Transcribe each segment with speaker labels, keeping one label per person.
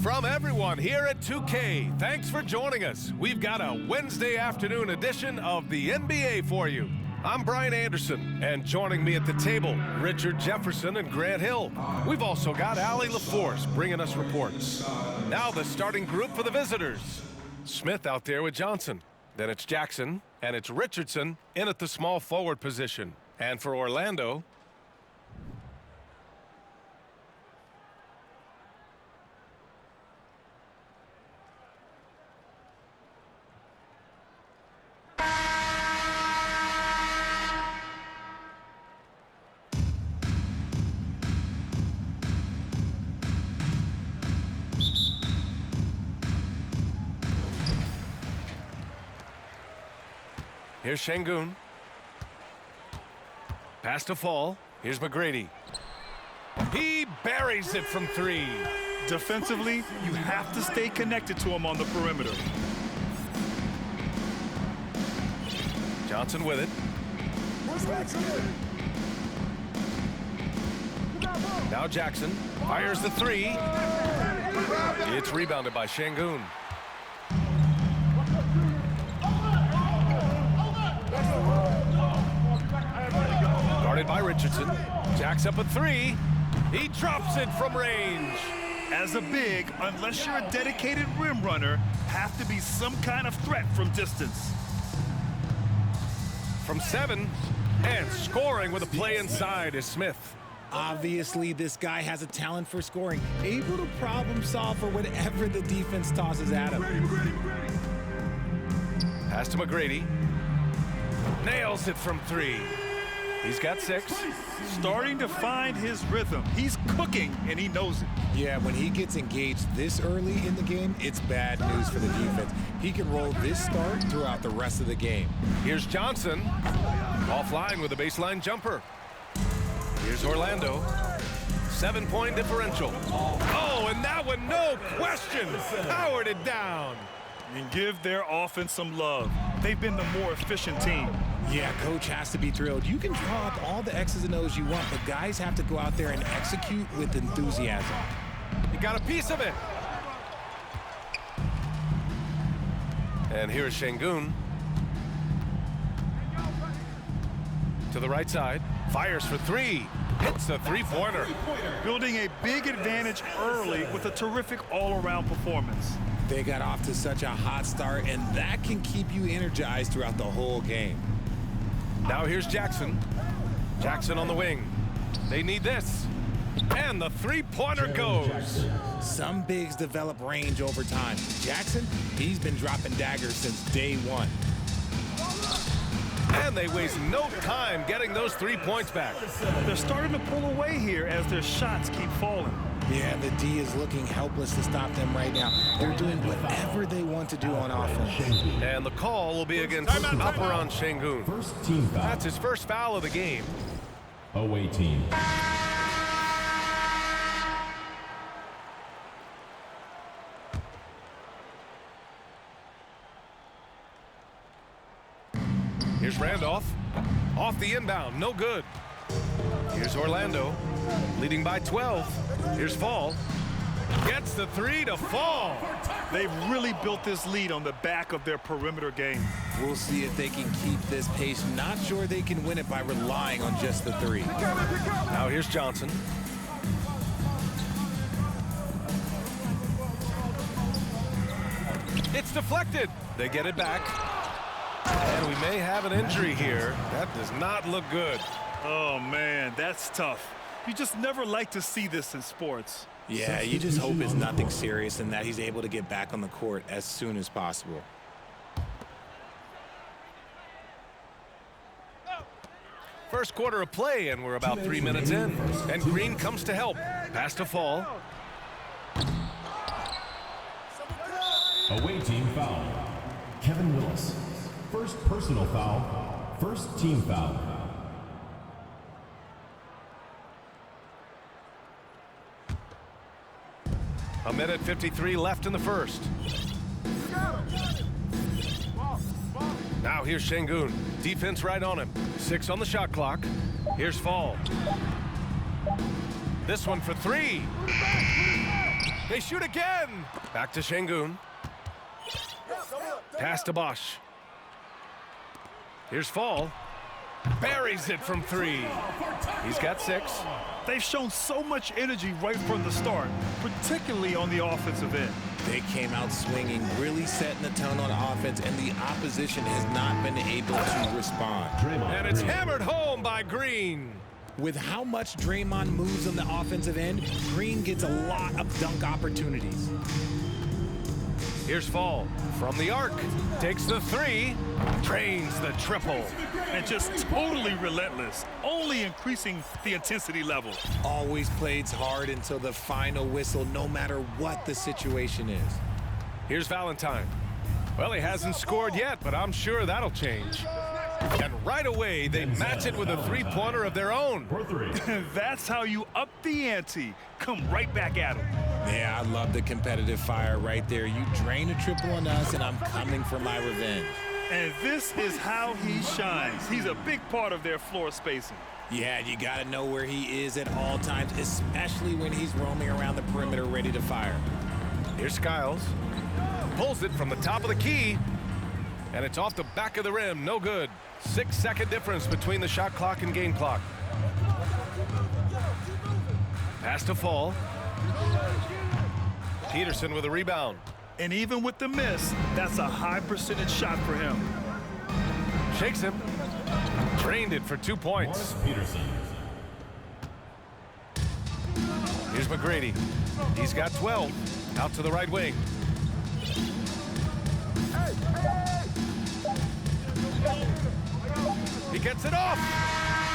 Speaker 1: From everyone here at 2K, thanks for joining us. We've got a Wednesday afternoon edition of the NBA for you. I'm Brian Anderson, and joining me at the table, Richard Jefferson and Grant Hill. We've also got Allie LaForce bringing us reports. Now the starting group for the visitors. Smith out there with Johnson. Then it's Jackson, and it's Richardson in at the small forward position. And for Orlando, here's Şengün. Pass to Fall. Here's McGrady. He buries it from three.
Speaker 2: Defensively, you have to stay connected to him on the perimeter.
Speaker 1: Johnson with it. Now Jackson fires the three. It's rebounded by Şengün. Guarded by Richardson. Jacks up a three. He drops it from range.
Speaker 2: As a big, unless you're a dedicated rim runner, have to be some kind of threat from distance.
Speaker 1: From 7, and scoring with a play inside is Smith.
Speaker 3: Obviously, this guy has a talent for scoring, able to problem solve for whatever the defense tosses at him.
Speaker 1: Pass to McGrady. Nails it from 3. He's got 6.
Speaker 2: Starting to find his rhythm. He's cooking, and he knows it.
Speaker 3: Yeah, when he gets engaged this early in the game, it's bad news for the defense. He can roll this start throughout the rest of the game.
Speaker 1: Here's Johnson. Offline with a baseline jumper. Here's Orlando. 7-point differential. Oh, and that one, no question, powered it down.
Speaker 2: And give their offense some love. They've been the more efficient team.
Speaker 3: Yeah, coach has to be thrilled. You can draw up all the X's and O's you want, but guys have to go out there and execute with enthusiasm.
Speaker 1: You got a piece of it. And here's Şengün. To the right side. Fires for 3. Hits the three-pointer.
Speaker 2: Building a big advantage early with a terrific all-around performance.
Speaker 3: They got off to such a hot start, and that can keep you energized throughout the whole game.
Speaker 1: Now here's Jackson. Jackson on the wing. They need this. And the three-pointer goes.
Speaker 3: Some bigs develop range over time. Jackson, he's been dropping daggers since day one.
Speaker 1: And they waste no time getting those 3 points back.
Speaker 2: They're starting to pull away here as their shots keep falling.
Speaker 3: Yeah, the D is looking helpless to stop them right now. They're doing whatever they want to do on offense.
Speaker 1: And the call will be against Alperen Şengün.
Speaker 4: First team foul.
Speaker 1: That's his first foul of the game.
Speaker 4: Away team.
Speaker 1: Here's Randolph. Off the inbound, no good. Here's Orlando, leading by 12. Here's Fall. Gets the 3 to Fall.
Speaker 2: They've really built this lead on the back of their perimeter game.
Speaker 3: We'll see if they can keep this pace. Not sure they can win it by relying on just the 3.
Speaker 1: Now here's Johnson. It's deflected. They get it back. And we may have an injury here. That does not look good.
Speaker 2: Oh, man, that's tough. You just never like to see this in sports.
Speaker 3: Yeah, you just hope it's nothing serious and that he's able to get back on the court as soon as possible.
Speaker 1: First quarter of play, and we're about 3 minutes in. And Green comes to help. Pass to Fall.
Speaker 4: Away team foul. Kevin Willis. First personal foul. First team foul.
Speaker 1: A minute 53 left in the first. Now here's Şengün. Defense right on him. 6 on the shot clock. Here's Fall. This one for 3. They shoot again. Back to Şengün. Pass to Bosch. Here's Fall. Buries it from 3. He's got 6.
Speaker 2: They've shown so much energy right from the start, particularly on the offensive end.
Speaker 3: They came out swinging, really setting the tone on offense, and the opposition has not been able to respond.
Speaker 1: And it's hammered home by Green.
Speaker 3: With how much Draymond moves on the offensive end, Green gets a lot of dunk opportunities.
Speaker 1: Here's Fall from the arc. Takes the 3. Drains the triple.
Speaker 2: And just totally relentless, only increasing the intensity level.
Speaker 3: Always plays hard until the final whistle, no matter what the situation is.
Speaker 1: Here's Valentine. Well, he hasn't scored yet, but I'm sure that'll change. And right away, they match it with a 3-pointer of their own.
Speaker 2: That's how you up the ante. Come right back at them.
Speaker 3: Yeah, I love the competitive fire right there. You drain a triple on us, and I'm coming for my revenge.
Speaker 2: And this is how he shines. He's a big part of their floor spacing.
Speaker 3: Yeah, you got to know where he is at all times, especially when he's roaming around the perimeter ready to fire.
Speaker 1: Here's Skiles. Pulls it from the top of the key. And it's off the back of the rim. No good. 6-second difference between the shot clock and game clock. Pass to Fall. Peterson with a rebound.
Speaker 2: And even with the miss, that's a high percentage shot for him.
Speaker 1: Shakes him. Drained it for 2 points.
Speaker 4: Peterson.
Speaker 1: Here's McGrady. He's got 12. Out to the right wing. He gets it off.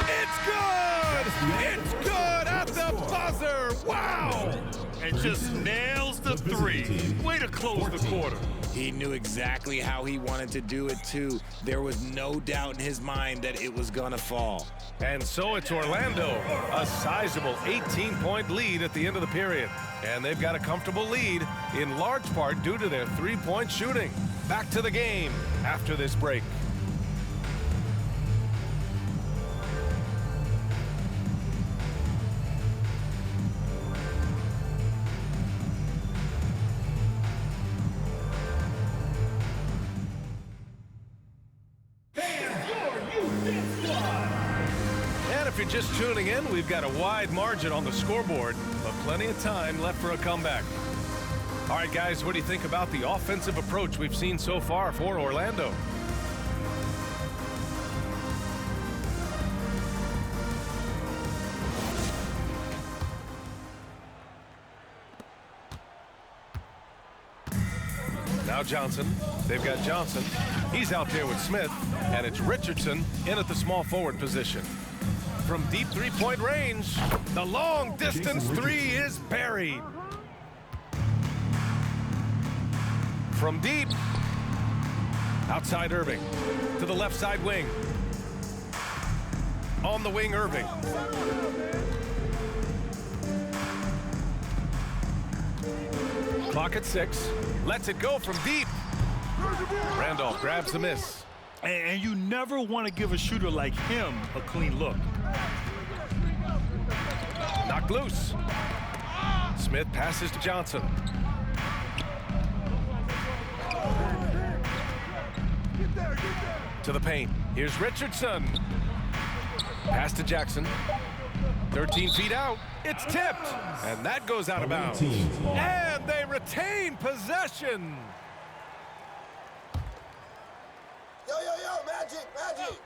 Speaker 1: It's good! It's good at the buzzer! Wow!
Speaker 2: And just nails the 3. Way to close the quarter.
Speaker 3: He knew exactly how he wanted to do it, too. There was no doubt in his mind that it was gonna fall.
Speaker 1: And so it's Orlando, a sizable 18-point lead at the end of the period. And they've got a comfortable lead, in large part due to their 3-point shooting. Back to the game after this break. If you're just tuning in, we've got a wide margin on the scoreboard, but plenty of time left for a comeback. All right, guys, what do you think about the offensive approach we've seen so far for Orlando? Now Johnson. They've got Johnson. He's out there with Smith, and it's Richardson in at the small forward position. From deep 3-point range, the long distance 3 is buried. From deep, outside Irving, to the left side wing. On the wing, Irving. Clock at 6, lets it go from deep. Randolph grabs the miss.
Speaker 2: And you never want to give a shooter like him a clean look.
Speaker 1: Knocked loose. Smith passes to Johnson. To the paint. Here's Richardson. Pass to Jackson. 13 feet out. It's tipped. And that goes out of bounds. And they retain possession.
Speaker 5: Magic!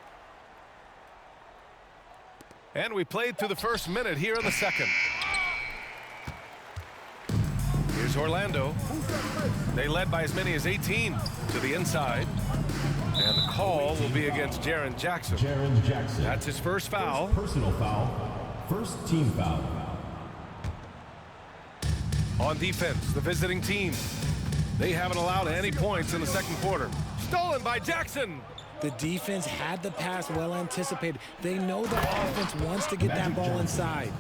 Speaker 1: And we played through the first minute here in the second. Here's Orlando. They led by as many as 18 to the inside. And the call will be against Jaren Jackson.
Speaker 4: Jaren Jackson.
Speaker 1: That's his first foul.
Speaker 4: Personal foul. First team foul.
Speaker 1: On defense, the visiting team. They haven't allowed any points in the second quarter. Stolen by Jackson.
Speaker 3: The defense had the pass well anticipated. They know the offense wants to get that ball inside.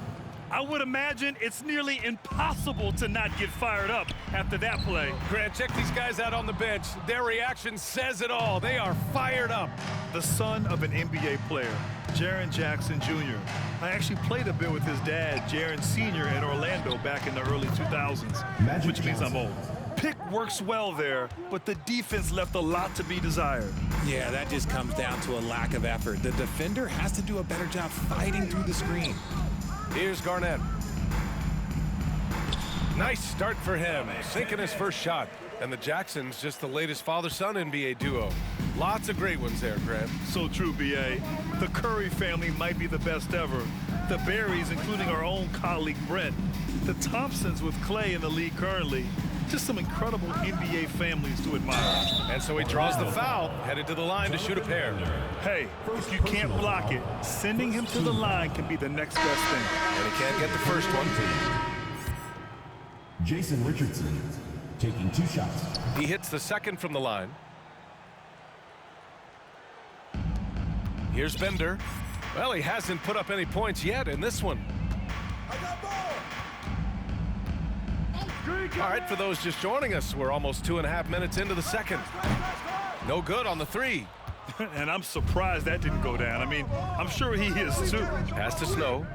Speaker 2: I would imagine it's nearly impossible to not get fired up after that play.
Speaker 1: Grant, check these guys out on the bench. Their reaction says it all. They are fired up.
Speaker 2: The son of an NBA player, Jaren Jackson Jr. I actually played a bit with his dad, Jaren Sr. in Orlando back in the early 2000s, which means I'm old. Pick works well there, but the defense left a lot to be desired.
Speaker 3: Yeah, that just comes down to a lack of effort. The defender has to do a better job fighting through the screen.
Speaker 1: Here's Garnett. Nice start for him, sinking his first shot. And the Jacksons, just the latest father-son NBA duo. Lots of great ones there, Grant.
Speaker 2: So true, B.A. The Curry family might be the best ever. The Berries, including our own colleague Brent. The Thompsons with Clay in the league currently. Just some incredible NBA families to admire.
Speaker 1: And so he draws the foul, headed to the line to shoot a pair.
Speaker 2: Hey, if you can't block it, sending him to the line can be the next best thing.
Speaker 1: And he can't get the first one.
Speaker 4: Jason Richardson taking 2 shots.
Speaker 1: He hits the second from the line. Here's Bender. Well, he hasn't put up any points yet in this one. All right, for those just joining us, we're almost 2.5 minutes into the second. No good on the three.
Speaker 2: And I'm surprised that didn't go down. I mean, I'm sure he is too.
Speaker 1: Pass to Snow.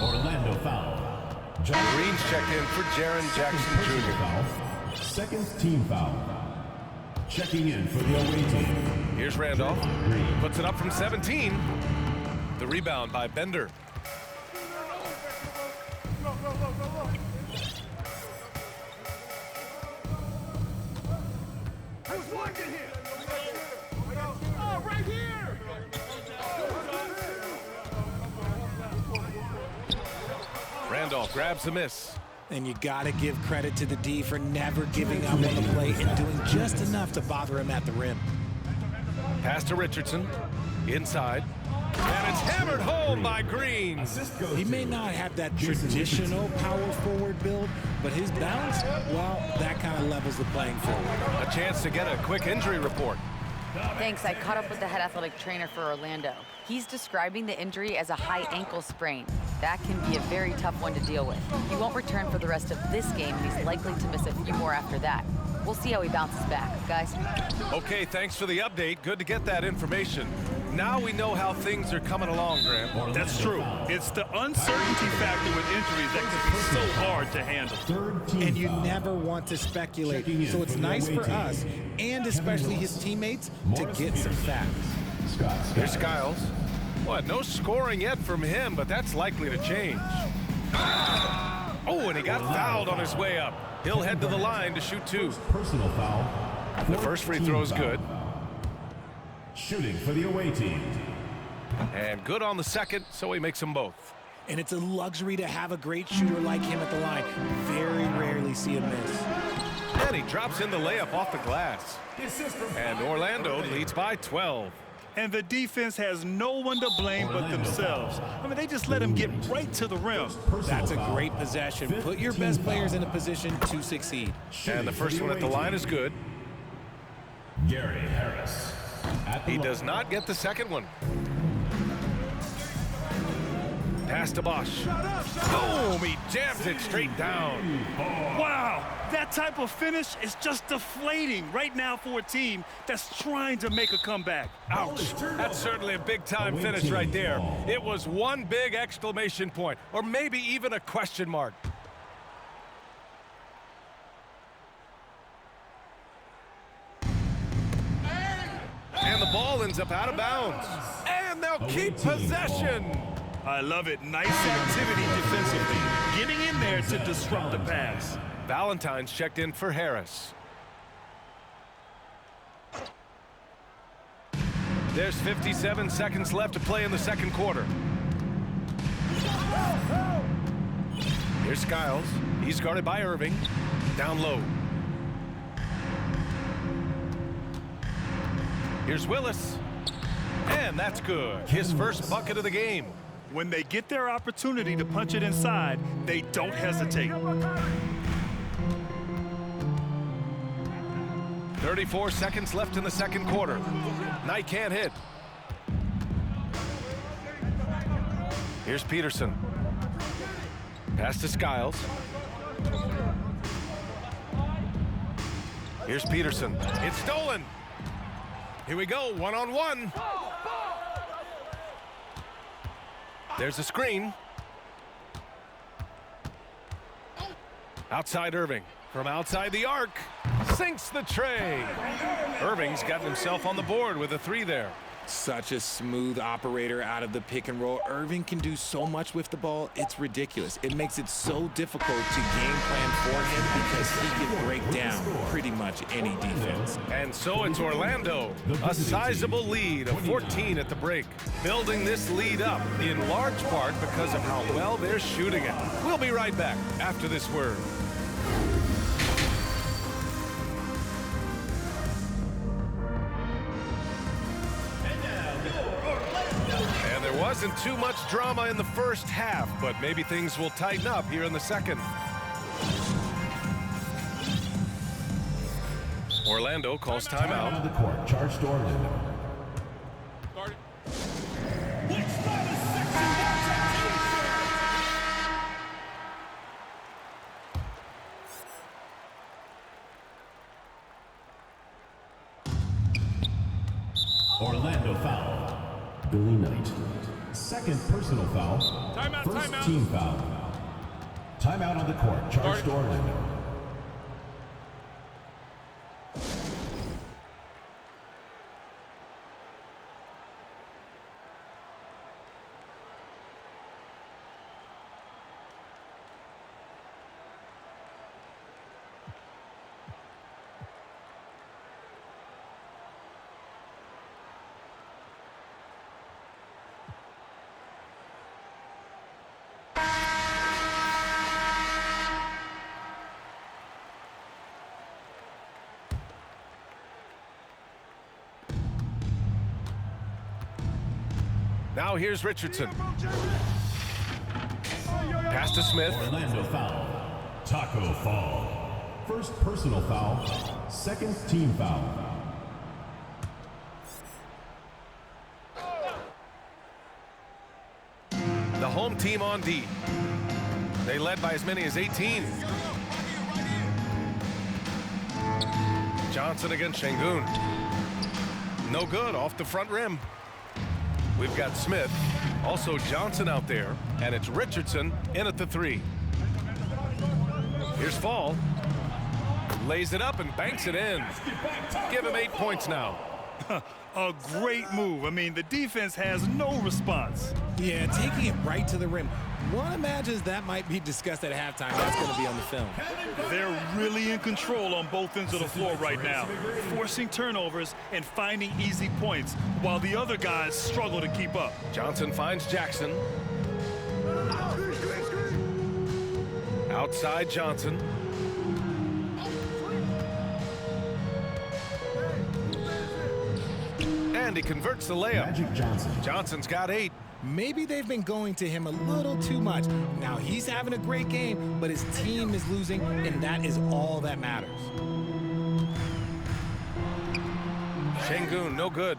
Speaker 4: Orlando foul.
Speaker 1: Green's checked in for Jaren Jackson Jr.
Speaker 4: Foul. Second team foul. Checking in for the away team.
Speaker 1: Here's Randolph. Puts it up from 17. The rebound by Bender. Randolph grabs the miss.
Speaker 3: And you got to give credit to the D for never giving up on the play and doing just enough to bother him at the rim.
Speaker 1: Pass to Richardson. Inside. And it's hammered home by Green.
Speaker 3: He may not have that traditional power forward build, but his balance, well, that kind of levels the playing field.
Speaker 1: A chance to get a quick injury report.
Speaker 5: Thanks. I caught up with the head athletic trainer for Orlando. He's describing the injury as a high ankle sprain. That can be a very tough one to deal with. He won't return for the rest of this game, and he's likely to miss a few more after that. We'll see how he bounces back, guys.
Speaker 1: Okay, thanks for the update. Good to get that information. Now we know how things are coming along, Grant.
Speaker 2: That's true. It's the uncertainty factor with injuries that can be so hard to handle.
Speaker 3: And you never want to speculate. So it's nice for us, and especially his teammates, to get some facts.
Speaker 1: Here's Skiles. What, no scoring yet from him, but that's likely to change. Oh, and he got fouled on his way up. He'll head to the line to shoot 2.
Speaker 4: Personal foul.
Speaker 1: The first free throw is good.
Speaker 4: Shooting for the away team.
Speaker 1: And good on the second, so he makes them both.
Speaker 3: And it's a luxury to have a great shooter like him at the line. Very rarely see him miss.
Speaker 1: And he drops in the layup off the glass. And Orlando leads by 12.
Speaker 2: And the defense has no one to blame but themselves. I mean, they just let him get right to the rim.
Speaker 3: That's a great possession. Put your best players in a position to succeed.
Speaker 1: And the first one at the line is good.
Speaker 4: Gary Harris.
Speaker 1: He does not get the second one. Pass to Bosch. Boom! He jams it straight down.
Speaker 2: Wow, that type of finish is just deflating right now for a team that's trying to make a comeback.
Speaker 1: Ouch. That's certainly a big-time finish right there. It was one big exclamation point, or maybe even a question mark. And the ball ends up out of bounds. And they'll keep possession.
Speaker 2: I love it. Nice activity defensively. Getting in there to disrupt the pass.
Speaker 1: Valentine's checked in for Harris. There's 57 seconds left to play in the second quarter. Here's Skiles. He's guarded by Irving. Down low. Here's Willis. And that's good. His first bucket of the game.
Speaker 2: When they get their opportunity to punch it inside, they don't hesitate.
Speaker 1: 34 seconds left in the second quarter. Knight can't hit. Here's Peterson. Pass to Skiles. Here's Peterson. It's stolen. Here we go, one-on-one. There's a screen. Outside Irving. From outside the arc. Sinks the tray. Irving's gotten himself on the board with a 3 there.
Speaker 3: Such a smooth operator out of the pick and roll. Irving can do so much with the ball, it's ridiculous. It makes it so difficult to game plan for him because he can break down pretty much any defense.
Speaker 1: And so it's Orlando, a sizable lead of 14 at the break. Building this lead up in large part because of how well they're shooting it. We'll be right back after this word. Wasn't too much drama in the first half, but maybe things will tighten up here in the second. Orlando calls timeout.
Speaker 4: On the court, charge to Orlando. Orlando foul. Billy Knight. Second personal foul.
Speaker 2: Timeout,
Speaker 4: First
Speaker 2: timeout.
Speaker 4: team foul. Timeout on the court. Charge to Orlando.
Speaker 1: Now here's Richardson. Pass to Smith.
Speaker 4: Orlando foul. Taco Fall. First personal foul. Second team foul.
Speaker 1: The home team on D. They led by as many as 18. Johnson against Şengün. No good, off the front rim. We've got Smith, also Johnson out there, and it's Richardson in at the 3. Here's Fall. Lays it up and banks it in. Give him 8 points now.
Speaker 2: A great move. I mean, the defense has no response.
Speaker 3: Yeah, taking it right to the rim. One imagines that might be discussed at halftime. That's going to be on the film.
Speaker 2: They're really in control on both ends of the floor right now, forcing turnovers and finding easy points while the other guys struggle to keep up.
Speaker 1: Johnson finds Jackson. Outside Johnson. And he converts the layup.
Speaker 4: Magic Johnson.
Speaker 1: Johnson's got 8.
Speaker 3: Maybe they've been going to him a little too much. Now he's having a great game, but his team is losing, and that is all that matters.
Speaker 1: Şengün, no good.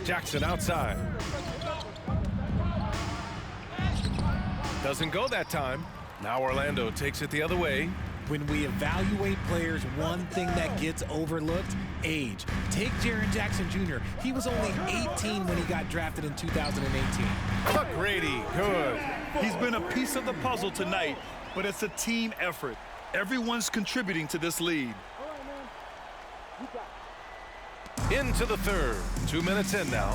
Speaker 1: Jackson outside. Doesn't go that time. Now Orlando takes it the other way.
Speaker 3: When we evaluate players, one thing that gets overlooked, age. Take Jaren Jackson Jr. He was only 18 when he got drafted in 2018.
Speaker 1: McGrady, good.
Speaker 2: He's been a piece of the puzzle tonight, but it's a team effort. Everyone's contributing to this lead.
Speaker 1: Into the third. 2 minutes in now.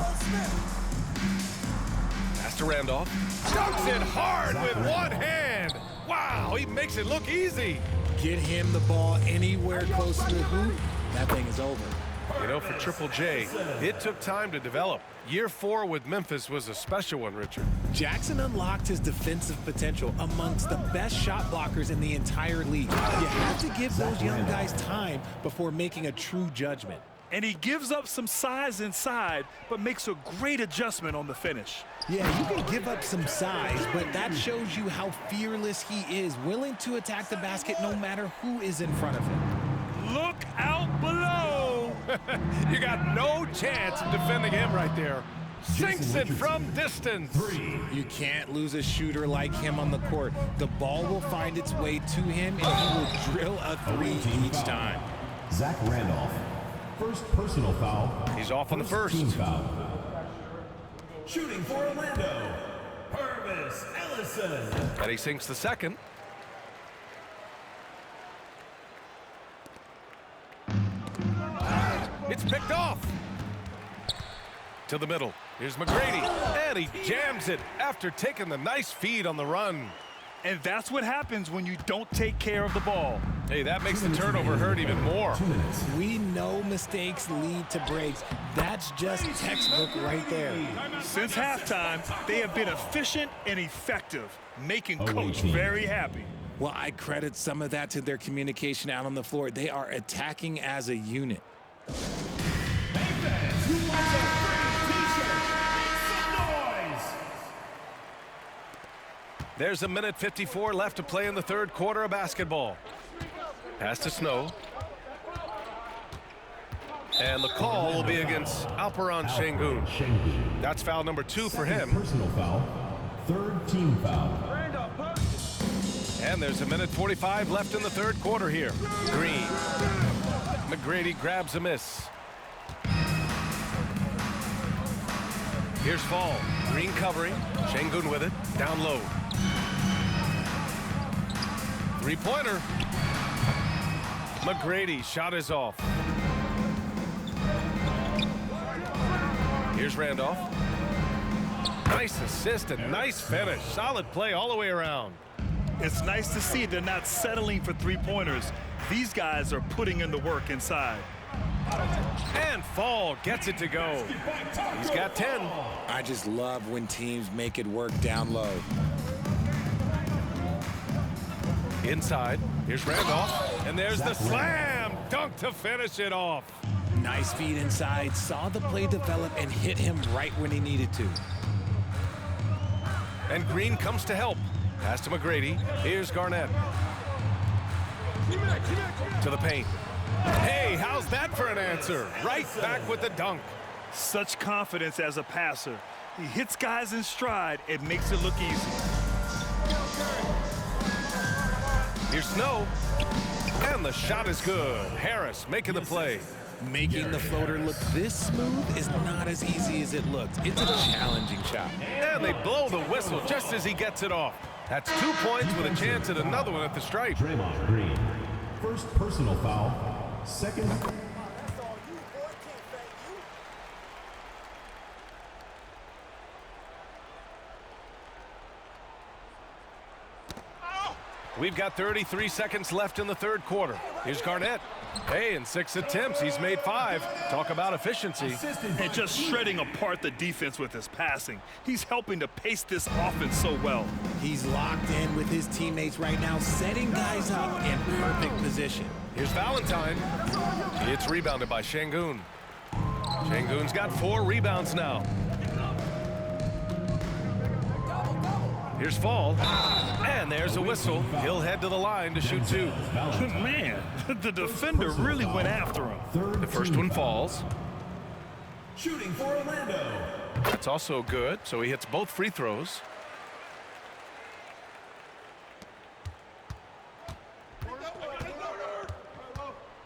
Speaker 1: Pass to Randolph. Dunks it hard with one hand. Wow, he makes it look easy.
Speaker 3: Get him the ball anywhere close to the hoop, that thing is over.
Speaker 1: You know, for Triple J, it took time to develop. Year 4 with Memphis was a special one, Richard.
Speaker 3: Jackson unlocked his defensive potential amongst the best shot blockers in the entire league. You have to give those young guys time before making a true judgment.
Speaker 2: And he gives up some size inside, but makes a great adjustment on the finish.
Speaker 3: Yeah, you can give up some size, but that shows you how fearless he is, willing to attack the basket no matter who is in front of him.
Speaker 2: Look out below!
Speaker 1: You got no chance of defending him right there. Sinks it from distance.
Speaker 3: You can't lose a shooter like him on the court. The ball will find its way to him, and he will drill a three each time.
Speaker 4: Zach Randolph. First personal foul.
Speaker 1: He's off on the first.
Speaker 4: Team foul. Shooting for Orlando, Purvis Ellison.
Speaker 1: And he sinks the second. It's picked off. To the middle. Here's McGrady. And he jams it after taking the nice feed on the run.
Speaker 2: And that's what happens when you don't take care of the ball.
Speaker 1: Hey, that makes the turnover hurt even more.
Speaker 4: 2 minutes.
Speaker 3: We know mistakes lead to breaks. That's just textbook right there.
Speaker 2: Since halftime, they have been efficient and effective, making Coach
Speaker 4: 18.
Speaker 2: very happy.
Speaker 3: Well, I credit some of that to their communication out on the floor. They are attacking as a unit.
Speaker 1: There's a minute 54 left to play in the third quarter of basketball. Pass to Snow. And the call will be against Alperon Şengün. That's foul number 2 for him.
Speaker 4: Personal foul. Third team foul.
Speaker 1: And there's a minute 45 left in the third quarter here. Green. McGrady grabs a miss. Here's Fall. Green covering. Şengün with it. Down low. Three-pointer. McGrady shot is off. Here's Randolph. Nice assist and nice finish. Solid play all the way around.
Speaker 2: It's nice to see they're not settling for three-pointers. These guys are putting in the work inside.
Speaker 1: And Fall gets it to go. He's got 10.
Speaker 3: I just love when teams make it work down low.
Speaker 1: Inside, here's Randolph, and there's the slam dunk to finish it off.
Speaker 3: Nice feed inside, saw the play develop and hit him right when he needed to.
Speaker 1: And Green comes to help. Pass to McGrady. Here's Garnett. To the paint. Hey, how's that for an answer? Right back with the dunk.
Speaker 2: Such confidence as a passer. He hits guys in stride. It makes it look easy.
Speaker 1: Here's Snow. And the shot is good. Harris making the play.
Speaker 3: Making the floater look this smooth is not as easy as it looked. It's a challenging shot.
Speaker 1: And they blow the whistle just as he gets it off. That's 2 points with a chance at another one at the stripe.
Speaker 4: Draymond Green. First personal foul. Second.
Speaker 1: We've got 33 seconds left in the third quarter. Here's Garnett. Hey, in 6 attempts, he's made 5. Talk about efficiency.
Speaker 2: And just shredding apart the defense with his passing. He's helping to pace this offense so well.
Speaker 3: He's locked in with his teammates right now, setting guys up in perfect position.
Speaker 1: Here's Valentine. It's rebounded by Şengün. Şengün's got 4 rebounds now. Here's Fall. And there's a whistle. He'll head to the line to shoot 2.
Speaker 2: Man, the defender really went after him.
Speaker 1: The first one falls.
Speaker 4: Shooting for Orlando.
Speaker 1: That's also good, so he hits both free throws.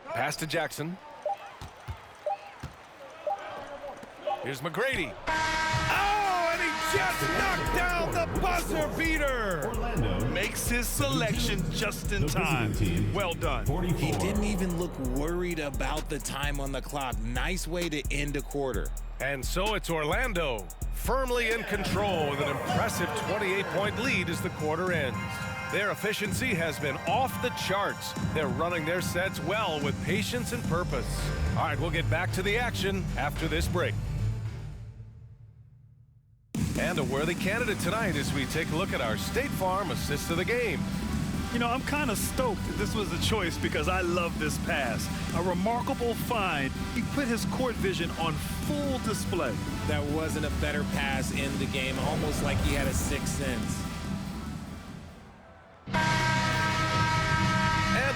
Speaker 1: Pass to Jackson. Here's McGrady. Oh, and he just knocked down the buzzer beater.
Speaker 4: Orlando
Speaker 2: Makes his selection just in time. Well done.
Speaker 4: 44.
Speaker 3: He didn't even look worried about the time on the clock. Nice way to end a quarter.
Speaker 1: And so it's Orlando, firmly in control with an impressive 28-point lead as the quarter ends. Their efficiency has been off the charts. They're running their sets well with patience and purpose. All right, we'll get back to the action after this break. And a worthy candidate tonight as we take a look at our State Farm assist of the game.
Speaker 2: You know, I'm kind of stoked that this was a choice because I love this pass. A remarkable find. He put his court vision on full display.
Speaker 3: That wasn't a better pass in the game, almost like he had a sixth sense.
Speaker 1: And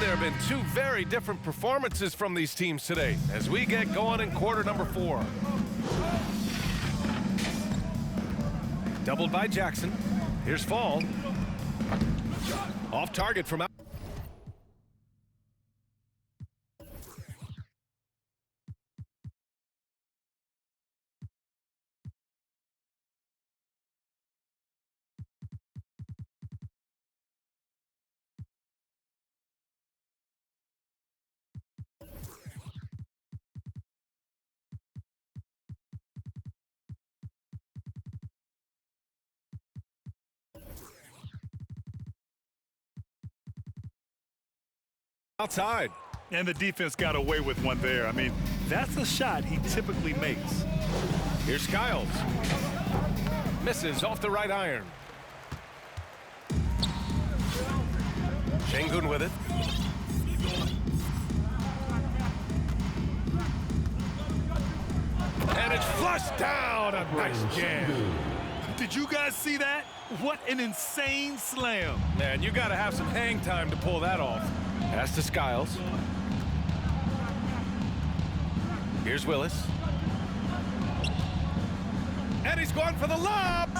Speaker 1: there have been 2 very different performances from these teams today as we get going in quarter number 4. Doubled by Jackson. Here's Fall. Off target from out. Outside.
Speaker 2: And the defense got away with one there. I mean, that's a shot he typically makes.
Speaker 1: Here's Skiles. Misses off the right iron. Şengün with it. And it's flushed down. A nice jam.
Speaker 2: Did you guys see that? What an insane slam.
Speaker 1: Man, you got to have some hang time to pull that off. Pass to Skiles. Here's Willis. And he's going for the lob.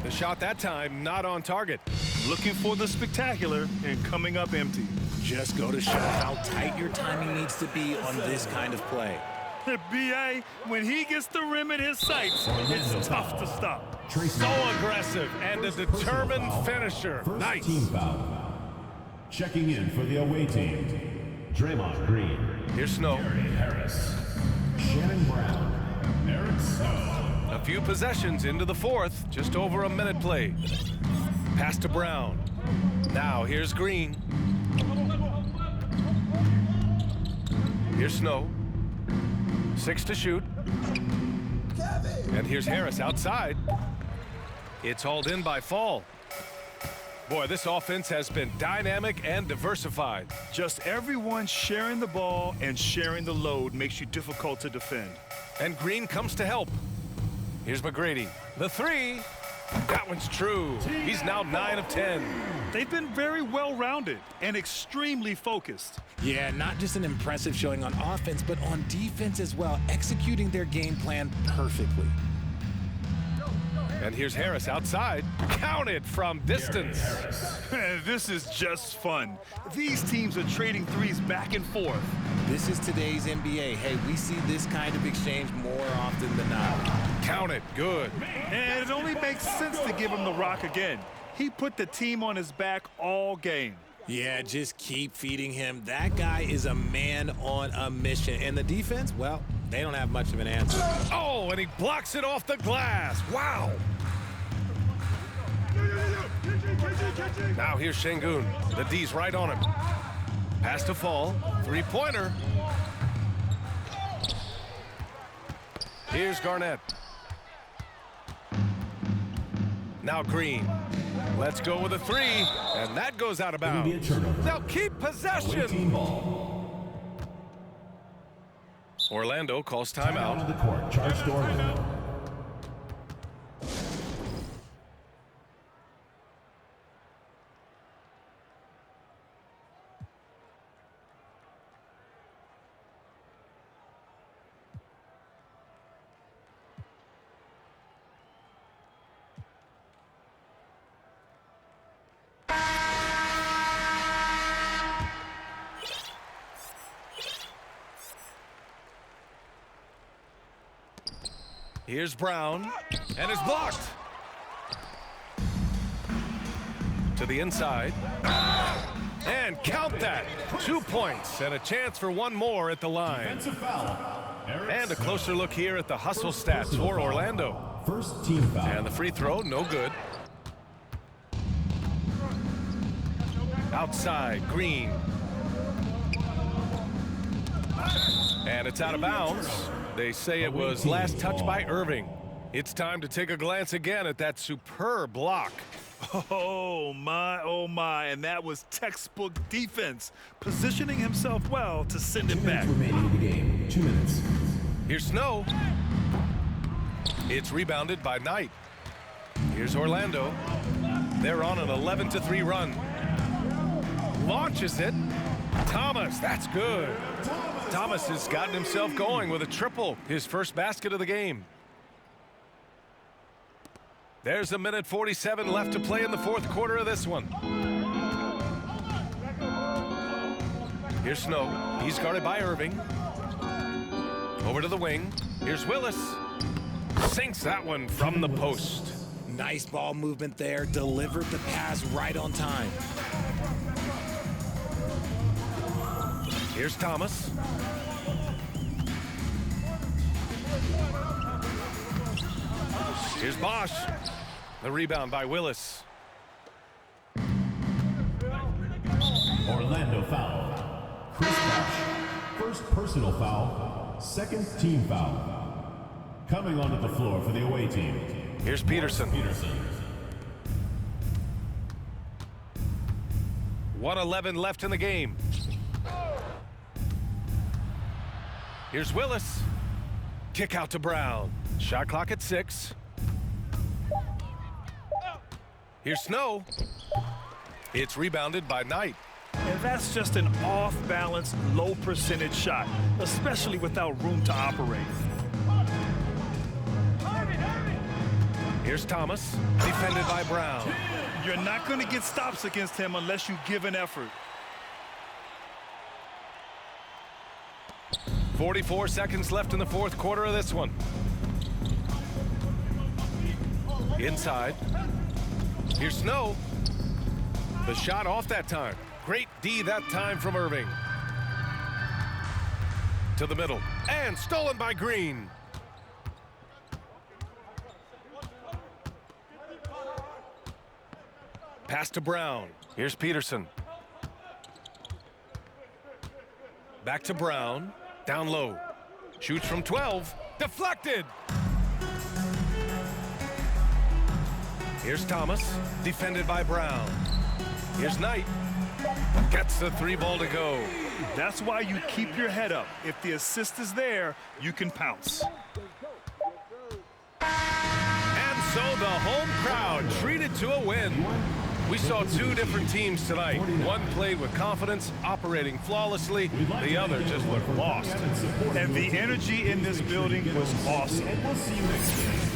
Speaker 1: The shot that time not on target.
Speaker 2: Looking for the spectacular and coming up empty.
Speaker 3: Just go to show how tight your timing needs to be on this kind of play.
Speaker 2: B.A., when he gets the rim in his sights, it's tough to stop.
Speaker 1: So aggressive and a determined finisher.
Speaker 4: Nice. Team foul. Checking in for the away team, Draymond Green.
Speaker 1: Here's Snow.
Speaker 4: Harris. Shannon Brown. Eric Snow.
Speaker 1: A few possessions into the fourth. Just over a minute played. Pass to Brown. Now here's Green. Here's Snow. 6 to shoot. And here's Harris outside. It's hauled in by Fall. Boy, this offense has been dynamic and diversified.
Speaker 2: Just everyone sharing the ball and sharing the load makes you difficult to defend.
Speaker 1: And Green comes to help. Here's McGrady. The three. That one's true. He's now 9 of 10.
Speaker 2: They've been very well-rounded and extremely focused.
Speaker 3: Yeah, not just an impressive showing on offense, but on defense as well, executing their game plan perfectly.
Speaker 1: And here's Harris outside. Counted from distance.
Speaker 2: This is just fun. These teams are trading threes back and forth.
Speaker 3: This is today's NBA. Hey, we see this kind of exchange more often than not.
Speaker 1: Counted. Good.
Speaker 2: And it only makes sense to give him the rock again. He put the team on his back all game.
Speaker 3: Yeah, just keep feeding him. That guy is a man on a mission. And the defense, well, they don't have much of an answer.
Speaker 1: Oh, and he blocks it off the glass. Wow. Now here's Şengün. The D's right on him. Pass to Fall. Three-pointer. Here's Garnett. Now Green. Let's go with a three. And that goes out of bounds. They'll keep possession. Orlando calls timeout.
Speaker 4: Out of the court. Charge to Orlando.
Speaker 1: Here's Brown, and it's blocked. To the inside. And count that. 2 points and a chance for one more at the line. And a closer look here at the hustle stats for Orlando.
Speaker 4: First team foul.
Speaker 1: And the free throw, no good. Outside, Green. And it's out of bounds. They say it was last touched by Irving. It's time to take a glance again at that superb block.
Speaker 2: Oh my, and that was textbook defense, positioning himself well to send it back.
Speaker 4: 2 minutes remaining in the game. 2 minutes.
Speaker 1: Here's Snow. It's rebounded by Knight. Here's Orlando. They're on an 11-3 run. Launches it. Thomas, that's good. Thomas has gotten himself going with a triple, his first basket of the game. There's a minute 47 left to play in the fourth quarter of this one. Here's Snow. He's guarded by Irving. Over to the wing. Here's Willis. Sinks that one from the post.
Speaker 3: Nice ball movement there. Delivered the pass right on time.
Speaker 1: Here's Thomas. Here's Bosch. The rebound by Willis.
Speaker 4: Orlando foul. Chris Bosh. First personal foul. Second team foul. Coming onto the floor for the away team.
Speaker 1: Here's Peterson. 1:11 left in the game. Here's Willis. Kick out to Brown. Shot clock at 6. Here's Snow. It's rebounded by Knight.
Speaker 2: And that's just an off-balance, low-percentage shot, especially without room to operate.
Speaker 1: Here's Thomas, defended by Brown.
Speaker 2: You're not going to get stops against him unless you give an effort.
Speaker 1: 44 seconds left in the fourth quarter of this one. Inside. Here's Snow. The shot off that time. Great D that time from Irving. To the middle. And stolen by Green. Pass to Brown. Here's Peterson. Back to Brown. Down low. Shoots from 12. Deflected. Here's Thomas. Defended by Brown. Here's Knight. Gets the 3-ball to go.
Speaker 2: That's why you keep your head up. If the assist is there, you can pounce.
Speaker 1: And so the home crowd treated to a win. We saw two different teams tonight. One played with confidence, operating flawlessly. The other just looked lost.
Speaker 2: And the energy in this building was awesome.
Speaker 4: And we'll see you next game.